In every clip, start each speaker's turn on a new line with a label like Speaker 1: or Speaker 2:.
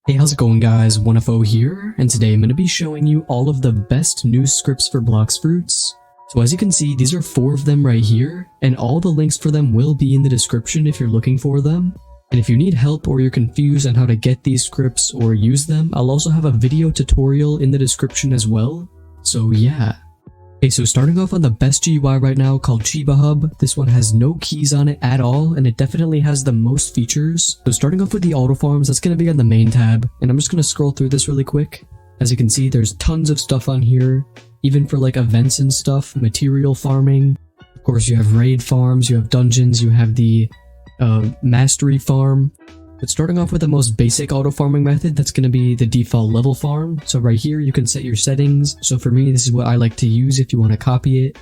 Speaker 1: Hey, how's it going guys? 1FO here, and today I'm going to be showing you all of the best new scripts for Blox Fruits. So as you can see, these are 4 of them right here, and all the links for them will be in the description if you're looking for them. And if you need help or you're confused on how to get these scripts or use them, I'll also have a video tutorial in the description as well. So yeah. Okay, so starting off on the best GUI right now called Chiba Hub. This one has no keys on it at all, and it definitely has the most features. So starting off with the auto farms, that's going to be on the main tab, and I'm just going to scroll through this really quick. As you can see, there's tons of stuff on here, even for like events and stuff, material farming. Of course, you have raid farms, you have dungeons, you have the mastery farm. But starting off with the most basic auto farming method, that's going to be the default level farm. So right here, you can set your settings. So for me, this is what I like to use if you want to copy it.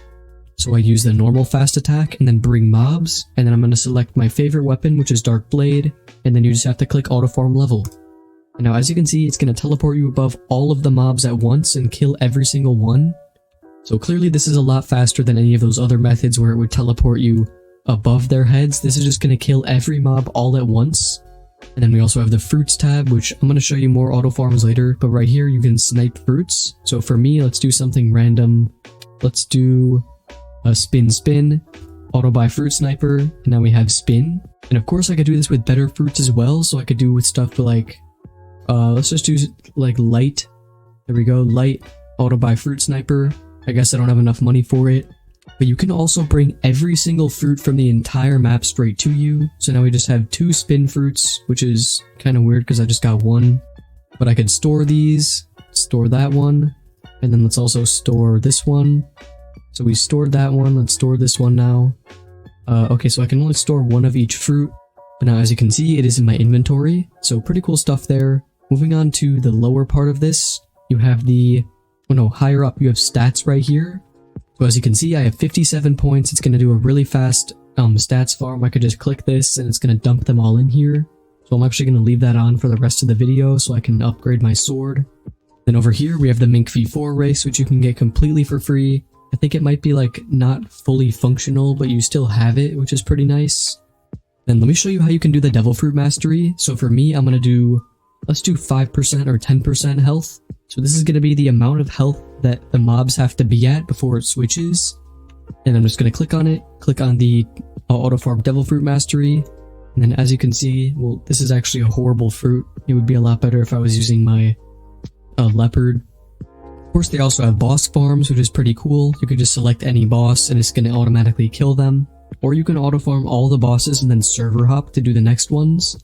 Speaker 1: So I use the normal fast attack and then bring mobs. And then I'm going to select my favorite weapon, which is Dark Blade. And then you just have to click auto farm level. And now as you can see, it's going to teleport you above all of the mobs at once and kill every single one. So clearly this is a lot faster than any of those other methods where it would teleport you above their heads. This is just going to kill every mob all at once. And then we also have the fruits tab, which I'm going to show you more auto farms later, but right here you can snipe fruits. So for me, let's do something random. Let's do a spin, auto buy fruit sniper, and now we have spin. And of course I could do this with better fruits as well, so I could do with stuff like, let's just do like light. There we go, light, auto buy fruit sniper. I guess I don't have enough money for it. But you can also bring every single fruit from the entire map straight to you. So now we just have 2 spin fruits, which is kind of weird because I just got 1. But I could store these, store that one, and then let's also store this one. So we stored that one, let's store this one now. Okay, so I can only store 1 of each fruit. But now as you can see, it is in my inventory. So pretty cool stuff there. Moving on to the lower part of this, you have the, oh no, higher up you have stats right here. So as you can see, I have 57 points. It's going to do a really fast stats farm. I could just click this and it's going to dump them all in here. So I'm actually going to leave that on for the rest of the video so I can upgrade my sword. Then over here, we have the Mink V4 race, which you can get completely for free. I think it might be like not fully functional, but you still have it, which is pretty nice. Then let me show you how you can do the Devil Fruit Mastery. So for me, I'm going to do, let's do 5% or 10% health. So this is going to be the amount of health that the mobs have to be at before it switches. And I'm just going to click on it, click on the auto farm Devil Fruit Mastery. And then as you can see, well, this is actually a horrible fruit. It would be a lot better if I was using my leopard. Of course, they also have boss farms, which is pretty cool. You could just select any boss and it's going to automatically kill them. Or you can auto farm all the bosses and then server hop to do the next ones.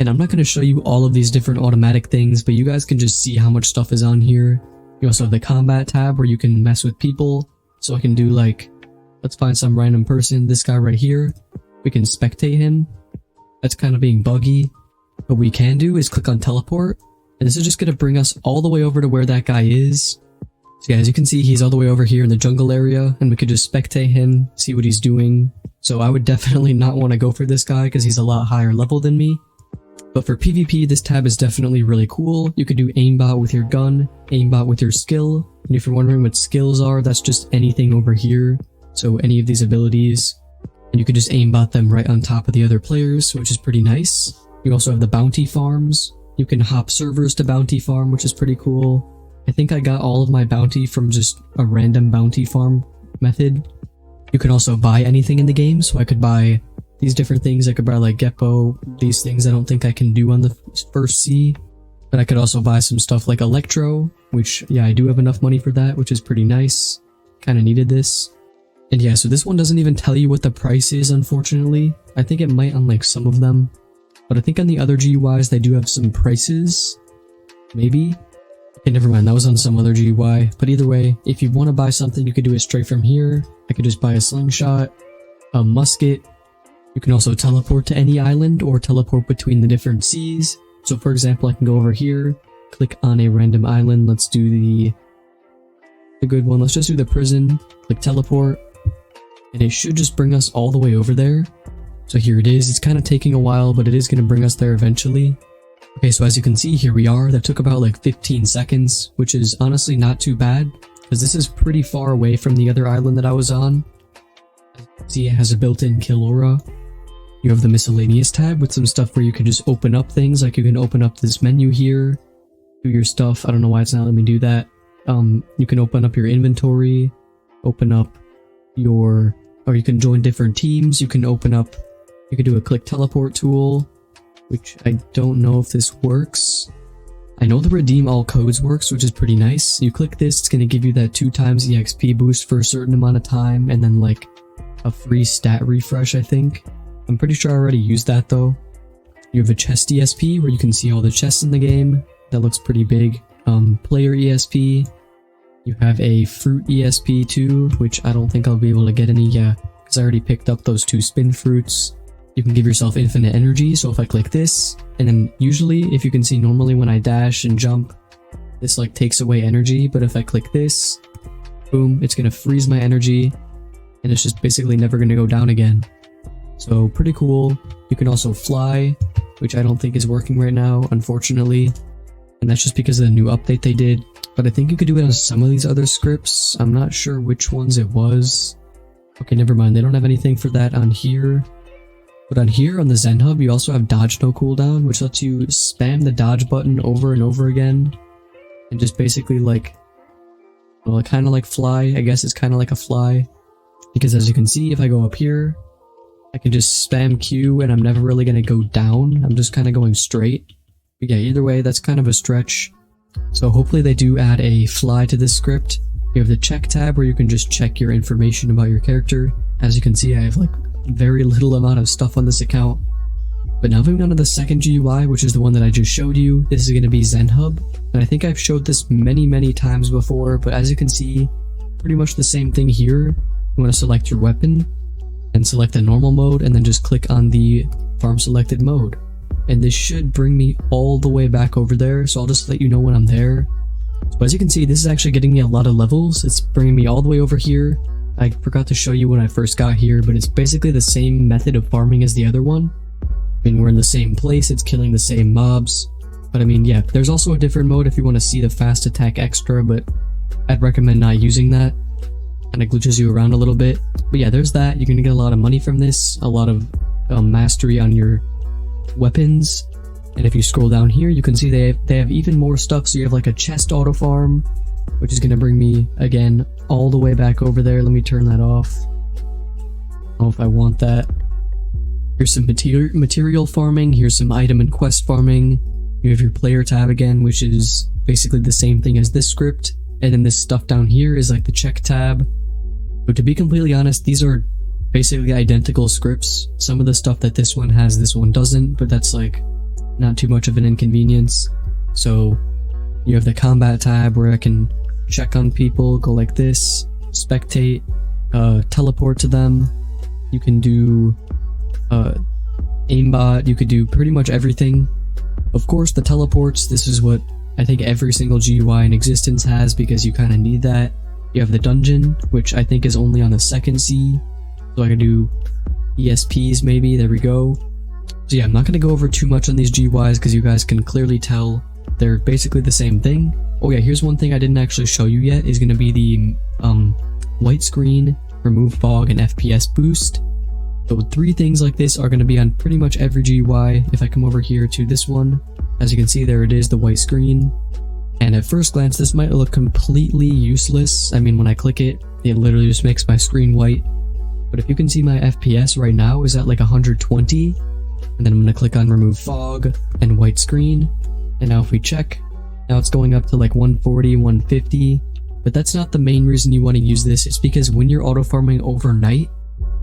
Speaker 1: And I'm not going to show you all of these different automatic things, but you guys can just see how much stuff is on here. You also have the combat tab where you can mess with people. So I can do like, let's find some random person, this guy right here. We can spectate him. That's kind of being buggy. What we can do is click on teleport. And this is just going to bring us all the way over to where that guy is. So yeah, as you can see, he's all the way over here in the jungle area. And we could just spectate him, see what he's doing. So I would definitely not want to go for this guy because he's a lot higher level than me. But for PvP, this tab is definitely really cool. You could do aimbot with your gun, aimbot with your skill. And if you're wondering what skills are, that's just anything over here. So any of these abilities. And you could just aimbot them right on top of the other players, which is pretty nice. You also have the bounty farms. You can hop servers to bounty farm, which is pretty cool. I think I got all of my bounty from just a random bounty farm method. You can also buy anything in the game, so I could buy these different things. I could buy like Geppo, these things I don't think I can do on the first sea. But I could also buy some stuff like Electro, which, yeah, I do have enough money for that, which is pretty nice. Kind of needed this. And yeah, so this one doesn't even tell you what the price is, unfortunately. I think it might on like some of them. But I think on the other GUIs, they do have some prices. Maybe? Okay, never mind, that was on some other GUI. But either way, if you want to buy something, you could do it straight from here. I could just buy a slingshot, a musket. You can also teleport to any island or teleport between the different seas. So for example, I can go over here, click on a random island. Let's do the good one. Let's just do the prison, click teleport, and it should just bring us all the way over there. So here it is. It's kind of taking a while, but it is going to bring us there eventually. Okay, so as you can see, here we are. That took about like 15 seconds, which is honestly not too bad, because this is pretty far away from the other island that I was on. As you can see, it has a built-in kill aura. You have the miscellaneous tab with some stuff where you can just open up things, like you can open up this menu here, do your stuff. I don't know why it's not letting me do that. You can open up your inventory, open up your, or you can join different teams, you can do a click teleport tool, which I don't know if this works. I know the redeem all codes works, which is pretty nice. You click this, it's going to give you that 2 times EXP boost for a certain amount of time, and then like a free stat refresh, I think. I'm pretty sure I already used that though. You have a chest ESP where you can see all the chests in the game. That looks pretty big. Player ESP. You have a fruit ESP too, which I don't think I'll be able to get any, because I already picked up those 2 spin fruits. You can give yourself infinite energy, so if I click this, and then usually, if you can see normally when I dash and jump, this like takes away energy, but if I click this, boom, it's gonna freeze my energy, and it's just basically never gonna go down again. So pretty cool. You can also fly, which I don't think is working right now, unfortunately, and that's just because of the new update they did, but I think you could do it on some of these other scripts. I'm not sure which ones it was. Okay, never mind, they don't have anything for that on here. But on here, on the Zen Hub, you also have dodge no cooldown, which lets you spam the dodge button over and over again. And just basically like, well, kind of like fly. I guess it's kind of like a fly. Because as you can see, if I go up here, I can just spam Q and I'm never really going to go down. I'm just kind of going straight. But yeah, either way, that's kind of a stretch. So hopefully they do add a fly to this script. You have the check tab where you can just check your information about your character. As you can see, I have like very little amount of stuff on this account. But now moving on to the second GUI, which is the one that I just showed you. This is going to be Zen Hub, and I think I've showed this many times before, but as you can see, pretty much the same thing here. You want to select your weapon and select the normal mode, and then just click on the farm selected mode, and this should bring me all the way back over there. So I'll just let you know when I'm there. So as you can see, this is actually getting me a lot of levels. It's bringing me all the way over here. I forgot to show you when I first got here, but it's basically the same method of farming as the other one. I mean, we're in the same place, it's killing the same mobs. But I mean, yeah, there's also a different mode if you want to see the fast attack extra, but I'd recommend not using that. Kinda glitches you around a little bit. But yeah, there's that. You're gonna get a lot of money from this, a lot of mastery on your weapons. And if you scroll down here, you can see they have even more stuff. So you have like a chest auto farm, which is going to bring me, again, all the way back over there. Let me turn that off. I don't know if I want that. Here's some material farming. Here's some item and quest farming. You have your player tab again, which is basically the same thing as this script. And then this stuff down here is like the check tab. But to be completely honest, these are basically identical scripts. Some of the stuff that this one has, this one doesn't, but that's like not too much of an inconvenience. So you have the combat tab where I can check on people, go like this, spectate, teleport to them. You can do aimbot, you could do pretty much everything. Of course, the teleports, this is what I think every single GUI in existence has because you kind of need that. You have the dungeon, which I think is only on the second C, so I can do ESPs maybe, there we go. So yeah, I'm not going to go over too much on these GUIs because you guys can clearly tell they're basically the same thing. Oh yeah, here's one thing I didn't actually show you yet, is going to be the white screen, remove fog, and FPS boost. So 3 things like this are going to be on pretty much every GUI. If I come over here to this one, as you can see, there it is, the white screen. And at first glance, this might look completely useless. I mean, when I click it, it literally just makes my screen white. But if you can see, my FPS right now is at like 120. And then I'm going to click on remove fog and white screen. And now if we check, now it's going up to like 140, 150. But that's not the main reason you want to use this. It's because when you're auto farming overnight,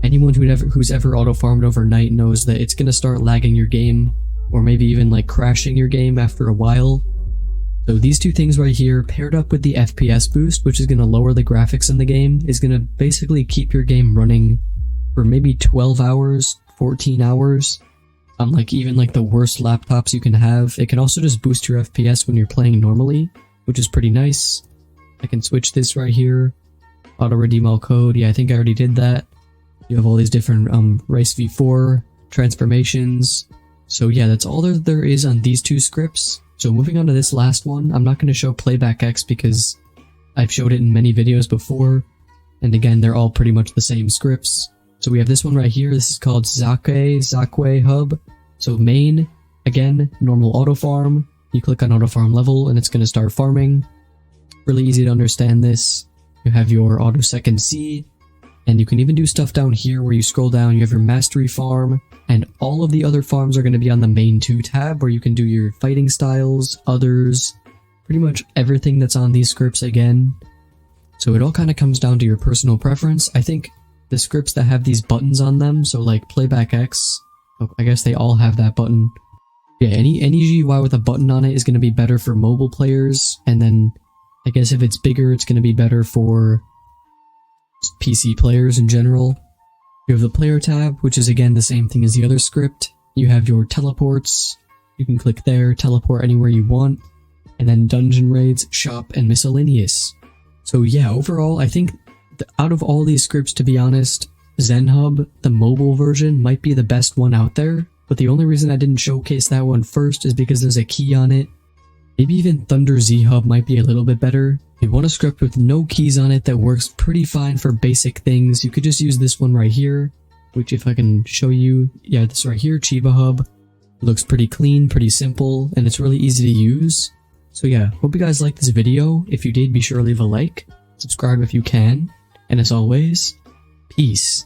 Speaker 1: anyone who's ever auto farmed overnight knows that it's going to start lagging your game, or maybe even like crashing your game after a while. So these 2 things right here, paired up with the FPS boost, which is going to lower the graphics in the game, is going to basically keep your game running for maybe 12 hours, 14 hours. On like even like the worst laptops you can have. It can also just boost your FPS when you're playing normally, which is pretty nice. I can switch this right here. Auto redeem all code. Yeah, I think I already did that. You have all these different Race v4 transformations. So yeah, that's all there is on these 2 scripts. So moving on to this last one, I'm not going to show Playback X because I've showed it in many videos before. And again, they're all pretty much the same scripts. So we have this one right here. This is called Zakwe Hub. So main, again, normal auto farm. You click on auto farm level and it's going to start farming. Really easy to understand this. You have your auto second C, and you can even do stuff down here where you scroll down. You have your mastery farm, and all of the other farms are going to be on the main 2 tab where you can do your fighting styles, others, pretty much everything that's on these scripts again. So it all kind of comes down to your personal preference. I think the scripts that have these buttons on them, so like Playback X, I guess they all have that button. Yeah, any GUI with a button on it is going to be better for mobile players, and then I guess if it's bigger, it's going to be better for PC players in general. You have the player tab, which is again the same thing as the other script. You have your teleports. You can click there, teleport anywhere you want. And then dungeon raids, shop, and miscellaneous. So yeah, overall, I think out of all these scripts, to be honest, ZenHub, the mobile version, might be the best one out there. But the only reason I didn't showcase that one first is because there's a key on it. Maybe even Thunder Z Hub might be a little bit better. If you want a script with no keys on it that works pretty fine for basic things, you could just use this one right here, which if I can show you, yeah, this right here, Chiba Hub. It looks pretty clean, pretty simple, and it's really easy to use. So yeah, hope you guys liked this video. If you did, be sure to leave a like, subscribe if you can, and as always, peace.